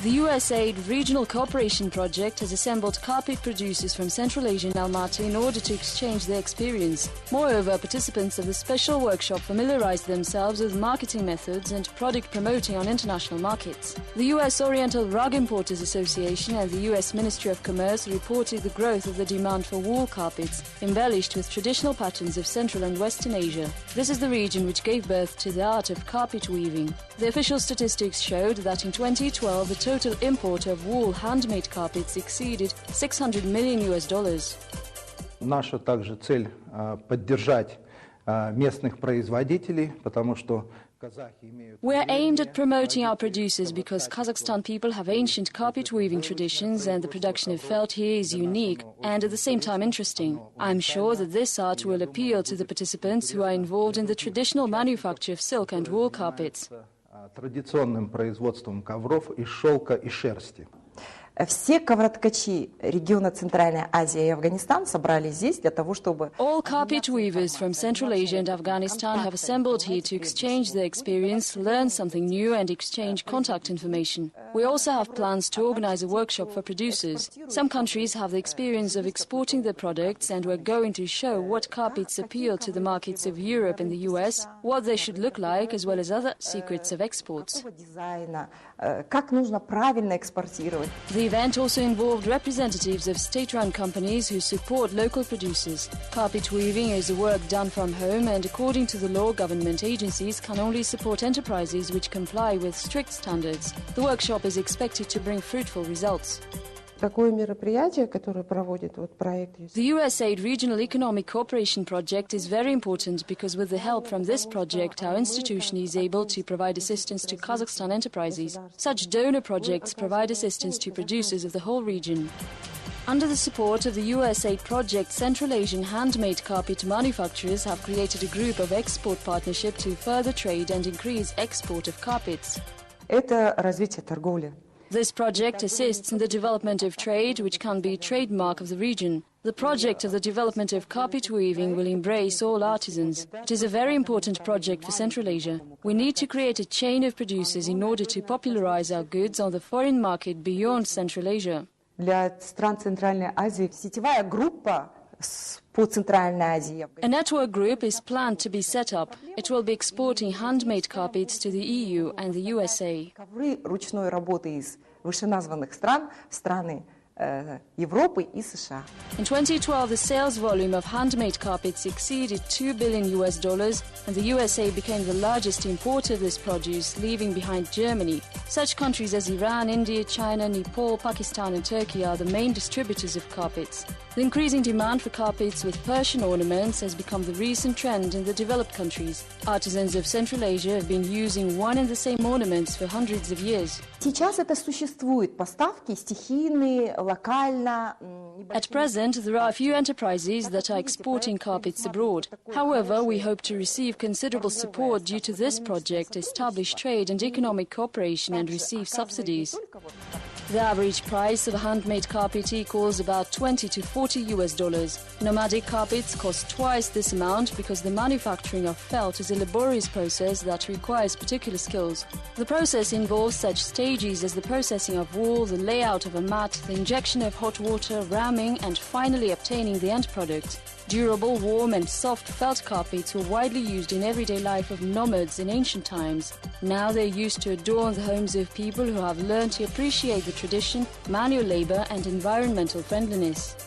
The USAID Regional Cooperation Project has assembled carpet producers from Central Asia and Almaty in order to exchange their experience. Moreover, participants of the special workshop familiarized themselves with marketing methods and product promoting on international markets. The U.S. Oriental Rug Importers Association and the U.S. Ministry of Commerce reported the growth of the demand for wool carpets, embellished with traditional patterns of Central and Western Asia. This is the region which gave birth to the art of carpet weaving. The official statistics showed that in 2012 the total import of wool handmade carpets exceeded $600 million. Наша также цель поддержать местных производителей, потому что казахи имеют. We're aimed at promoting our producers because Kazakhstan people have ancient carpet weaving traditions and the production of felt here is unique and at the same time interesting. I'm sure that this art will appeal to the participants who are involved in the traditional manufacture of silk and wool carpets. Традиционным производством ковров из шелка и шерсти. Все ковроткачи региона Центральная Азия и Афганистан собрались здесь для того, чтобы... All carpet weavers from Central Asia and Afghanistan have assembled here to exchange their experience, learn something new and exchange contact information. We also have plans to organize a workshop for producers. Some countries have the experience of exporting their products and we're going to show what carpets appeal to the markets of Europe and the US, what they should look like, as well as other secrets of exports. Как нужно правильно экспортировать. The event also involved representatives of state-run companies who support local producers. Carpet weaving is a work done from home and according to the law, government agencies can only support enterprises which comply with strict standards. The workshop is expected to bring fruitful results. Такое мероприятие, которое проводит проект USAID. The USAID Regional Economic Cooperation Project is very important because with the help from this project, our institution is able to provide assistance to Kazakhstan enterprises. Such donor projects provide assistance to producers of the whole region. Under the support of the USAID project, Central Asian handmade carpet manufacturers have created a group of export partnership to further trade and increase export of carpets. Это развитие торговли. This project assists in the development of trade, which can be a trademark of the region. The project of the development of carpet weaving will embrace all artisans. It is a very important project for Central Asia. We need to create a chain of producers in order to popularize our goods on the foreign market beyond Central Asia. Для стран Центральной Азии сетевая группа по Центральной Азии. A network group is planned to be set up. It will be exporting handmade carpets to the EU and the USA. Ковры ручной работы из вышеназванных стран в страны Европы и США. In 2012, the sales volume of handmade carpets exceeded $2 billion and the USA became the largest importer of this produce, leaving behind Germany. Such countries as Iran, India, China, Nepal, Pakistan and Turkey are the main distributors of carpets. The increasing demand for carpets with Persian ornaments has become the recent trend in the developed countries. Artisans of Central Asia have been using one and the same ornaments for hundreds of years. Сейчас это существует. Поставки стихийные, локально. At present, there are a few enterprises that are exporting carpets abroad. However, we hope to receive considerable support due to this project, establish trade and economic cooperation and receive subsidies. The average price of a handmade carpet equals about $20 to $40. Nomadic carpets cost twice this amount because the manufacturing of felt is a laborious process that requires particular skills. The process involves such stages as the processing of wool, the layout of a mat, the injection of hot water, ramming, and finally obtaining the end product. Durable, warm and soft felt carpets were widely used in everyday life of nomads in ancient times. Now they're used to adorn the homes of people who have learned to appreciate the tradition, manual labor and environmental friendliness.